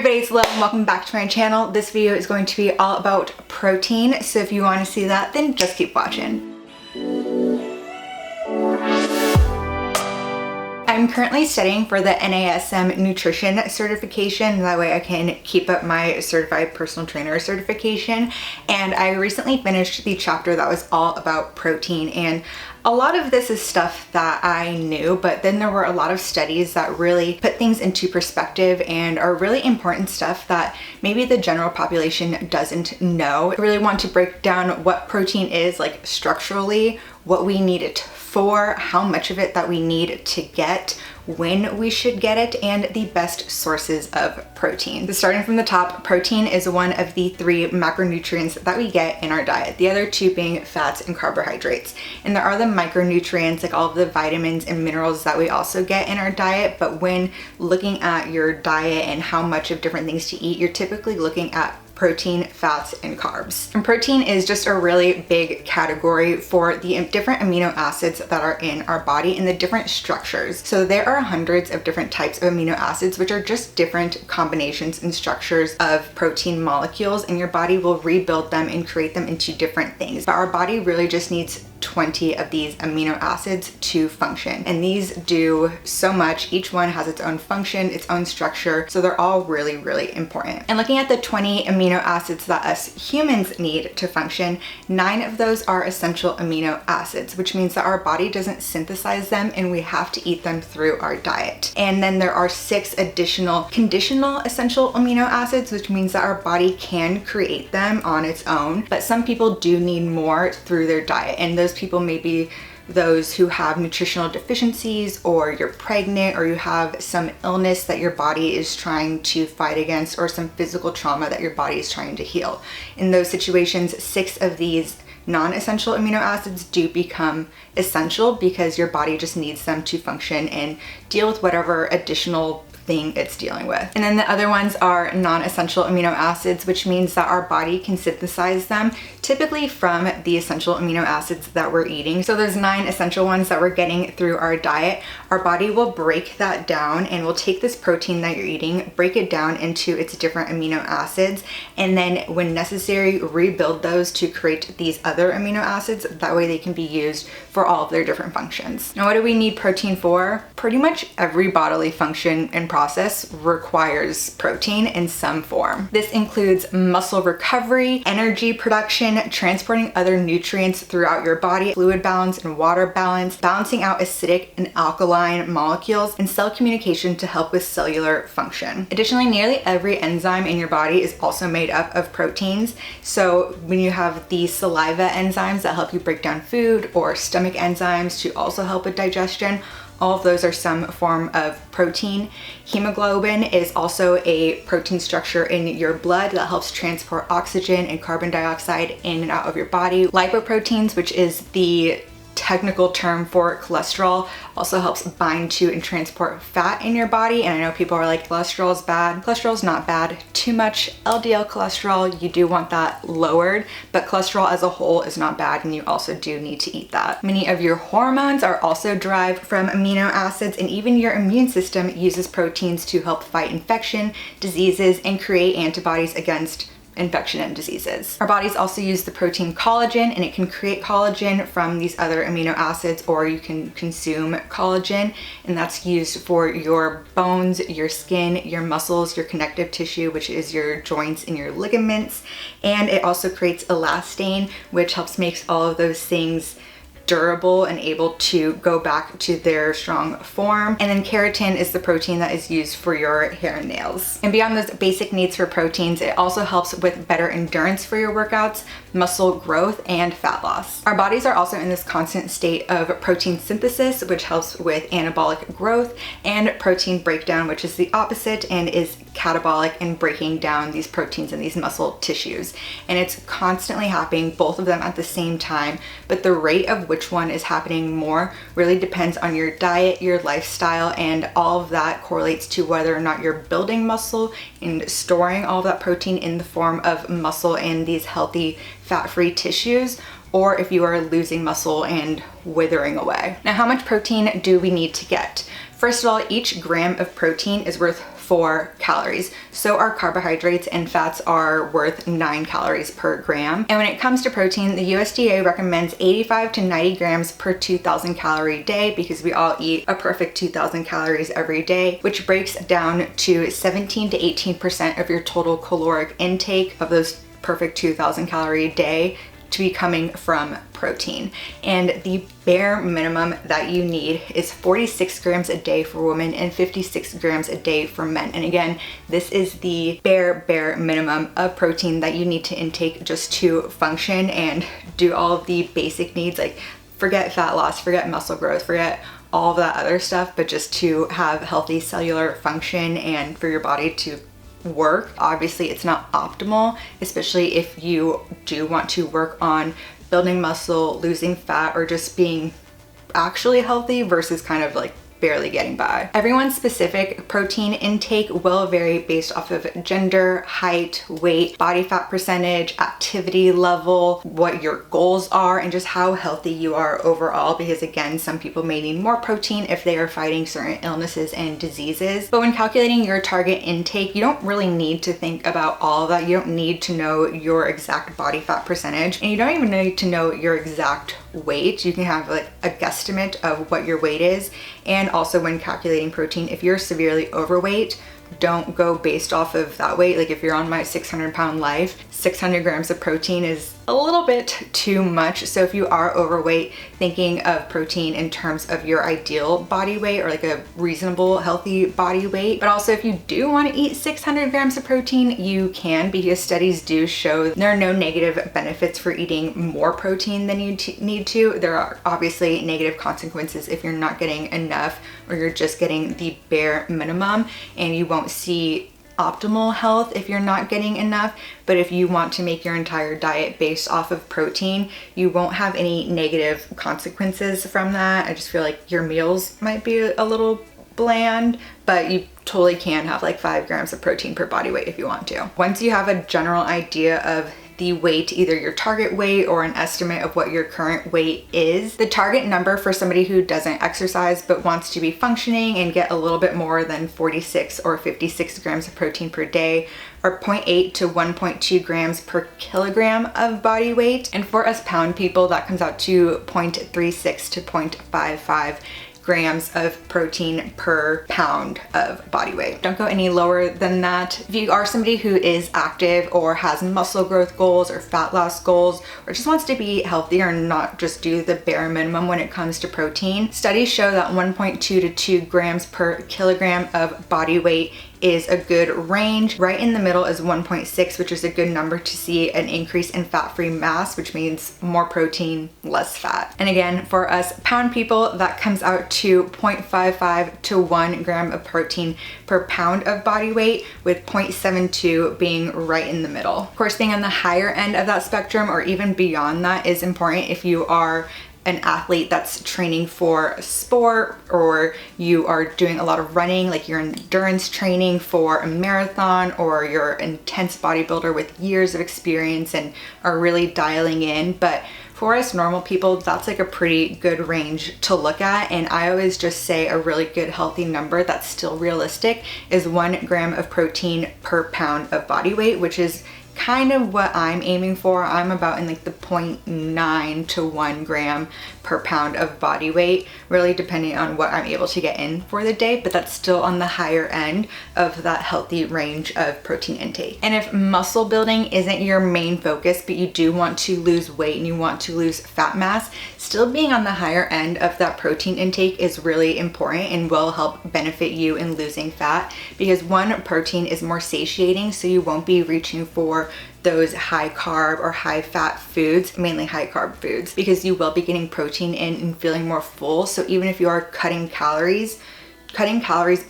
everybody, it's Lo and welcome back to my channel. This video is going to be all about protein, so if you want to see that, then just keep watching. I'm currently studying for the NASM nutrition certification. That way I can keep up my certified personal trainer certification. And I recently finished the chapter that was all about protein, and a lot of this is stuff that I knew, but then there were a lot of studies that really put things into perspective and are really important stuff that maybe the general population doesn't know. I really want to break down what protein is, like structurally, what we need it for, how much of it that we need to get, when we should get it, and the best sources of protein. So starting from the top, protein is one of the 3 macronutrients that we get in our diet, the other 2 being fats and carbohydrates. And there are the micronutrients, like all of the vitamins and minerals that we also get in our diet, but when looking at your diet and how much of different things to eat, you're typically looking at protein, fats, and carbs. And protein is just a really big category for the different amino acids that are in our body and the different structures. So there are hundreds of different types of amino acids, which are just different combinations and structures of protein molecules, and your body will rebuild them and create them into different things. But our body really just needs 20 of these amino acids to function, and these do so much. Each one has its own function, its own structure, so they're all really, really important. And looking at the 20 amino acids that us humans need to function, 9 of those are essential amino acids, which means that our body doesn't synthesize them and we have to eat them through our diet. And then there are 6 additional conditional essential amino acids, which means that our body can create them on its own, but some people do need more through their diet, and those people may be those who have nutritional deficiencies, or you're pregnant, or you have some illness that your body is trying to fight against, or some physical trauma that your body is trying to heal. In those situations, 6 of these non-essential amino acids do become essential because your body just needs them to function and deal with whatever additional thing it's dealing with. And then the other ones are non-essential amino acids, which means that our body can synthesize them typically from the essential amino acids that we're eating. So there's 9 essential ones that we're getting through our diet. Our body will break that down and will take this protein that you're eating, break it down into its different amino acids, and then when necessary, rebuild those to create these other amino acids. That way they can be used for all of their different functions. Now, what do we need protein for? Pretty much every bodily function and process requires protein in some form. This includes muscle recovery, energy production, transporting other nutrients throughout your body, fluid balance and water balance, balancing out acidic and alkaline molecules, and cell communication to help with cellular function. Additionally, nearly every enzyme in your body is also made up of proteins. So when you have the saliva enzymes that help you break down food, or stomach enzymes to also help with digestion, all of those are some form of protein. Hemoglobin is also a protein structure in your blood that helps transport oxygen and carbon dioxide in and out of your body. Lipoproteins, which is the technical term for cholesterol, also helps bind to and transport fat in your body. And I know people are like, cholesterol is bad. Cholesterol is not bad. Too much LDL cholesterol, you do want that lowered, but cholesterol as a whole is not bad, and you also do need to eat that. Many of your hormones are also derived from amino acids, and even your immune system uses proteins to help fight infection, diseases, and create antibodies against infection and diseases. Our bodies also use the protein collagen, and it can create collagen from these other amino acids, or you can consume collagen, and that's used for your bones, your skin, your muscles, your connective tissue, which is your joints and your ligaments. And it also creates elastane, which helps make all of those things durable and able to go back to their strong form. And then keratin is the protein that is used for your hair and nails. And beyond those basic needs for proteins, it also helps with better endurance for your workouts, muscle growth, and fat loss. Our bodies are also in this constant state of protein synthesis, which helps with anabolic growth, and protein breakdown, which is the opposite and is catabolic in breaking down these proteins in these muscle tissues. And it's constantly happening, both of them at the same time, but the rate of which one is happening more really depends on your diet, your lifestyle, and all of that correlates to whether or not you're building muscle and storing all of that protein in the form of muscle and these healthy fat-free tissues, or if you are losing muscle and withering away. Now, how much protein do we need to get? First of all, each gram of protein is worth 4 calories. So our carbohydrates and fats are worth 9 calories per gram. And when it comes to protein, the USDA recommends 85 to 90 grams per 2,000 calorie day, because we all eat a perfect 2,000 calories every day, which breaks down to 17 to 18% of your total caloric intake of those perfect 2,000 calorie day to be coming from protein. And the bare minimum that you need is 46 grams a day for women and 56 grams a day for men. And again, this is the bare minimum of protein that you need to intake just to function and do all of the basic needs. Like, forget fat loss, forget muscle growth, forget all of that other stuff, but just to have healthy cellular function and for your body to work. Obviously, it's not optimal, especially if you do want to work on building muscle, losing fat, or just being actually healthy versus kind of like barely getting by. Everyone's specific protein intake will vary based off of gender, height, weight, body fat percentage, activity level, what your goals are, and just how healthy you are overall, because again, some people may need more protein if they are fighting certain illnesses and diseases. But when calculating your target intake, you don't really need to think about all of that. You don't need to know your exact body fat percentage, and you don't even need to know your exact weight. You can have like a guesstimate of what your weight is. And also when calculating protein, if you're severely overweight, don't go based off of that weight. Like if you're on my 600-pound life, 600 grams of protein is a little bit too much. So if you are overweight, thinking of protein in terms of your ideal body weight or like a reasonable healthy body weight. But also if you do want to eat 600 grams of protein, you can, because studies do show there are no negative benefits for eating more protein than you need to. There are obviously negative consequences if you're not getting enough or you're just getting the bare minimum, and you won't see optimal health if you're not getting enough. But if you want to make your entire diet based off of protein, you won't have any negative consequences from that. I just feel like your meals might be a little bland, but you totally can have like 5 grams of protein per body weight if you want to. Once you have a general idea of the weight, either your target weight or an estimate of what your current weight is, the target number for somebody who doesn't exercise but wants to be functioning and get a little bit more than 46 or 56 grams of protein per day are 0.8 to 1.2 grams per kilogram of body weight. And for us pound people, that comes out to 0.36 to 0.55 grams of protein per pound of body weight. Don't go any lower than that. If you are somebody who is active or has muscle growth goals or fat loss goals, or just wants to be healthy or not just do the bare minimum when it comes to protein, studies show that 1.2 to 2 grams per kilogram of body weight is a good range. Right in the middle is 1.6, which is a good number to see an increase in fat-free mass, which means more protein, less fat. And again, for us pound people, that comes out to 0.55 to 1 gram of protein per pound of body weight, with 0.72 being right in the middle. Of course, being on the higher end of that spectrum or even beyond that is important if you are an athlete that's training for a sport, or you are doing a lot of running, like you're endurance training for a marathon, or you're an intense bodybuilder with years of experience and are really dialing in. But for us normal people, that's like a pretty good range to look at. And I always just say a really good healthy number that's still realistic is 1 gram of protein per pound of body weight, which is kind of what I'm aiming for. I'm about in like the 0.9 to 1 gram per pound of body weight, really depending on what I'm able to get in for the day, but that's still on the higher end of that healthy range of protein intake. And if muscle building isn't your main focus, but you do want to lose weight and you want to lose fat mass, still being on the higher end of that protein intake is really important and will help benefit you in losing fat, because one, protein is more satiating, so you won't be reaching for those high carb or high fat foods, mainly high carb foods, because you will be getting protein in and feeling more full. So even if you are cutting calories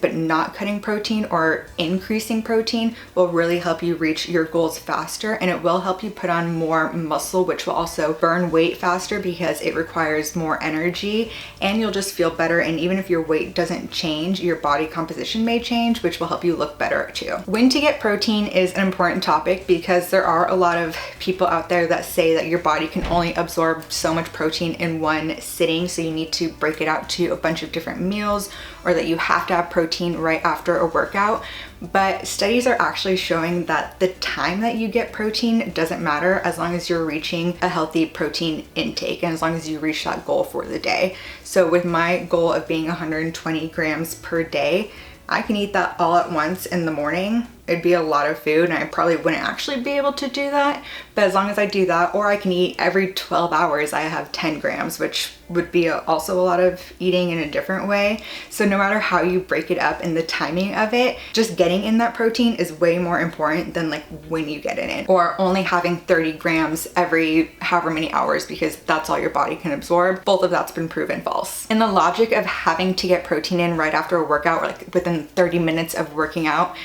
but not cutting protein or increasing protein will really help you reach your goals faster, and it will help you put on more muscle, which will also burn weight faster because it requires more energy, and you'll just feel better. And even if your weight doesn't change, your body composition may change, which will help you look better too. When to get protein is an important topic, because there are a lot of people out there that say that your body can only absorb so much protein in one sitting, so you need to break it out to a bunch of different meals, or that you you have to have protein right after a workout, but studies are actually showing that the time that you get protein doesn't matter as long as you're reaching a healthy protein intake and as long as you reach that goal for the day. So with my goal of being 120 grams per day, I can eat that all at once in the morning. It'd be a lot of food and I probably wouldn't actually be able to do that. But as long as I do that, or I can eat every 12 hours, I have 10 grams, which would be also a lot of eating in a different way. So no matter how you break it up and the timing of it, just getting in that protein is way more important than like when you get it in, or only having 30 grams every however many hours because that's all your body can absorb. Both of that's been proven false. And the logic of having to get protein in right after a workout or like within 30 minutes of working out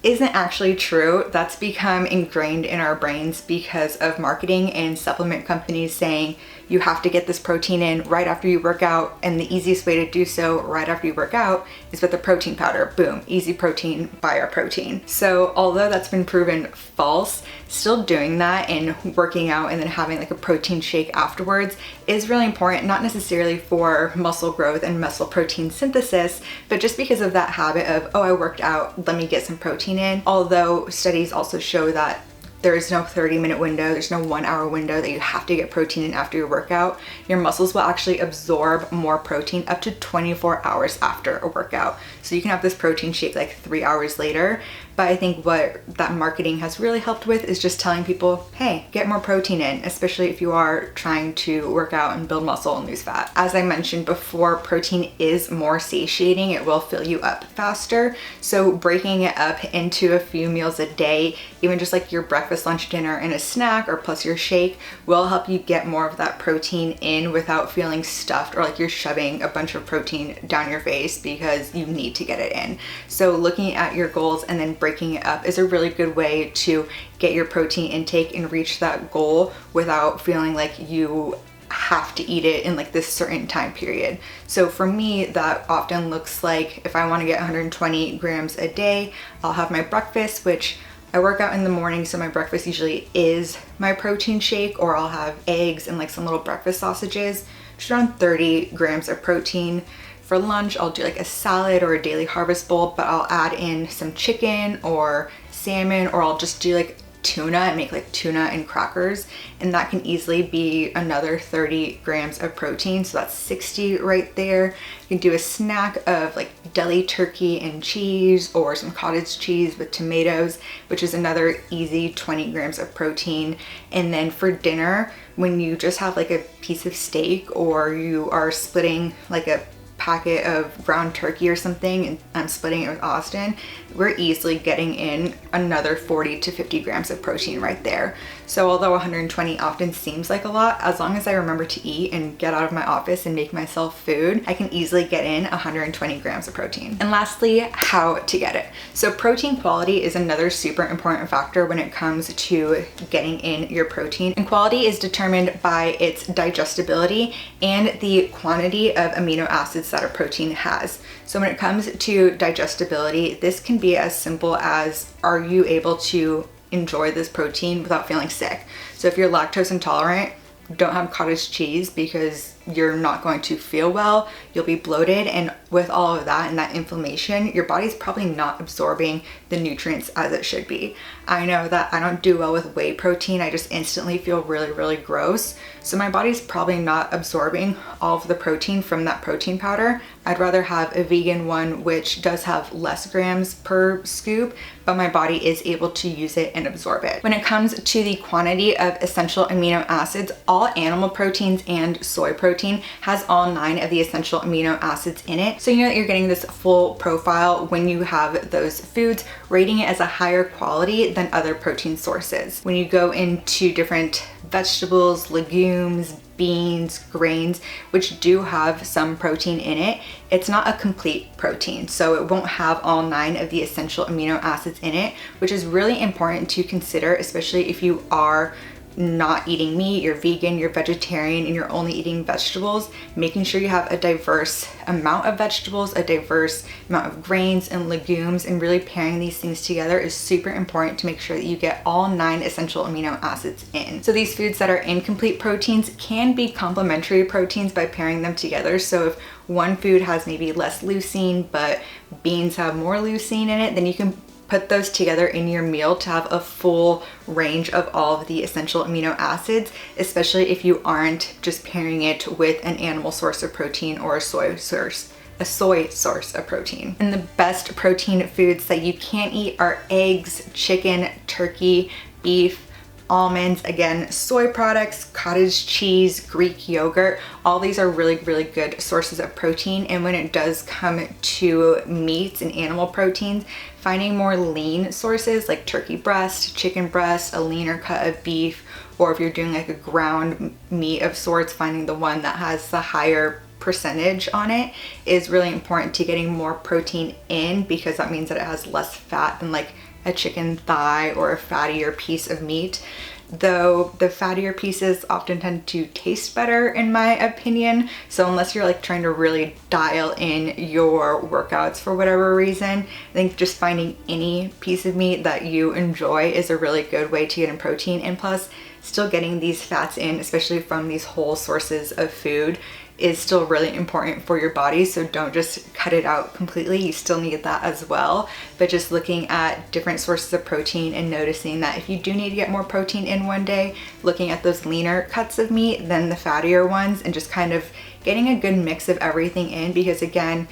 isn't actually true. That's become ingrained in our brains because of marketing and supplement companies saying you have to get this protein in right after you work out, and the easiest way to do so right after you work out is with the protein powder. Boom, easy protein, buy our protein. So although that's been proven false, still doing that and working out and then having like a protein shake afterwards is really important, not necessarily for muscle growth and muscle protein synthesis, but just because of that habit of, oh, I worked out, let me get some protein in. Although studies also show that there is no 30-minute window, there's no 1 hour window that you have to get protein in after your workout. Your muscles will actually absorb more protein up to 24 hours after a workout. So you can have this protein shake like 3 hours later. But I think what that marketing has really helped with is just telling people, hey, get more protein in, especially if you are trying to work out and build muscle and lose fat. As I mentioned before, protein is more satiating. It will fill you up faster. So breaking it up into a few meals a day, even just like your breakfast, lunch, dinner, and a snack, or plus your shake, will help you get more of that protein in without feeling stuffed or like you're shoving a bunch of protein down your face because you need to get it in. So looking at your goals and then breaking it up is a really good way to get your protein intake and reach that goal without feeling like you have to eat it in like this certain time period. So for me, that often looks like if I want to get 120 grams a day, I'll have my breakfast, which I work out in the morning, so my breakfast usually is my protein shake, or I'll have eggs and like some little breakfast sausages, just around 30 grams of protein. For lunch, I'll do like a salad or a daily harvest bowl, but I'll add in some chicken or salmon, or I'll just do like tuna and make like tuna and crackers, and that can easily be another 30 grams of protein. So that's 60 right there. You can do a snack of like deli turkey and cheese, or some cottage cheese with tomatoes, which is another easy 20 grams of protein. And then for dinner, when you just have like a piece of steak, or you are splitting like a packet of ground turkey or something and I'm splitting it with Austin, we're easily getting in another 40 to 50 grams of protein right there. So although 120 often seems like a lot, as long as I remember to eat and get out of my office and make myself food, I can easily get in 120 grams of protein. And lastly, how to get it. So protein quality is another super important factor when it comes to getting in your protein. And quality is determined by its digestibility and the quantity of amino acids that a protein has. So when it comes to digestibility, this can be as simple as, are you able to enjoy this protein without feeling sick? So if you're lactose intolerant, don't have cottage cheese because you're not going to feel well, you'll be bloated, and with all of that and that inflammation, your body's probably not absorbing the nutrients as it should be. I know that I don't do well with whey protein. I just instantly feel really, really gross. So my body's probably not absorbing all of the protein from that protein powder. I'd rather have a vegan one, which does have less grams per scoop, but my body is able to use it and absorb it. When it comes to the quantity of essential amino acids, all animal proteins and soy protein has all 9 of the essential amino acids in it. So you know that you're getting this full profile when you have those foods, rating it as a higher quality than other protein sources. When you go into different vegetables, legumes, beans, grains, which do have some protein in it, it's not a complete protein. So it won't have all 9 of the essential amino acids in it, which is really important to consider, especially if you are not eating meat, you're vegan, you're vegetarian, and you're only eating vegetables. Making sure you have a diverse amount of vegetables, a diverse amount of grains and legumes, and really pairing these things together is super important to make sure that you get all 9 essential amino acids in. So these foods that are incomplete proteins can be complementary proteins by pairing them together. So if one food has maybe less leucine, but beans have more leucine in it, then you can put those together in your meal to have a full range of all of the essential amino acids, especially if you aren't just pairing it with an animal source of protein or a soy source of protein. And the best protein foods that you can't eat are eggs, chicken, turkey, beef, almonds, again, soy products, cottage cheese, Greek yogurt. All these are really, really good sources of protein. And when it does come to meats and animal proteins, finding more lean sources like turkey breast, chicken breast, a leaner cut of beef, or if you're doing like a ground meat of sorts, finding the one that has the higher percentage on it is really important to getting more protein in, because that means that it has less fat than like a chicken thigh or a fattier piece of meat. Though the fattier pieces often tend to taste better in my opinion. So unless you're like trying to really dial in your workouts for whatever reason, I think just finding any piece of meat that you enjoy is a really good way to get in protein. And plus, still getting these fats in, especially from these whole sources of food, is still really important for your body. So don't just cut it out completely. You still need that as well. But just looking at different sources of protein and noticing that if you do need to get more protein in one day, looking at those leaner cuts of meat than the fattier ones, and just kind of getting a good mix of everything in, because again,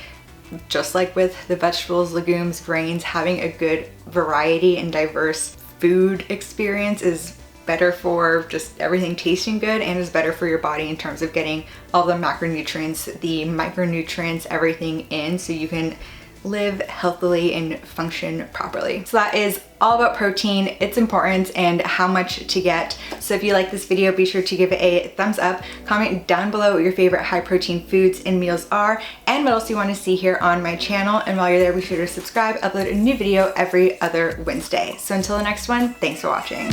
just like with the vegetables, legumes, grains, having a good variety and diverse food experience is better for just everything tasting good, and is better for your body in terms of getting all the macronutrients, the micronutrients, everything in, so you can live healthily and function properly. So that is all about protein, its importance, and how much to get. So if you like this video, be sure to give it a thumbs up, comment down below what your favorite high protein foods and meals are, and what else you want to see here on my channel. And while you're there, be sure to subscribe. I upload a new video every other Wednesday. So until the next one, thanks for watching.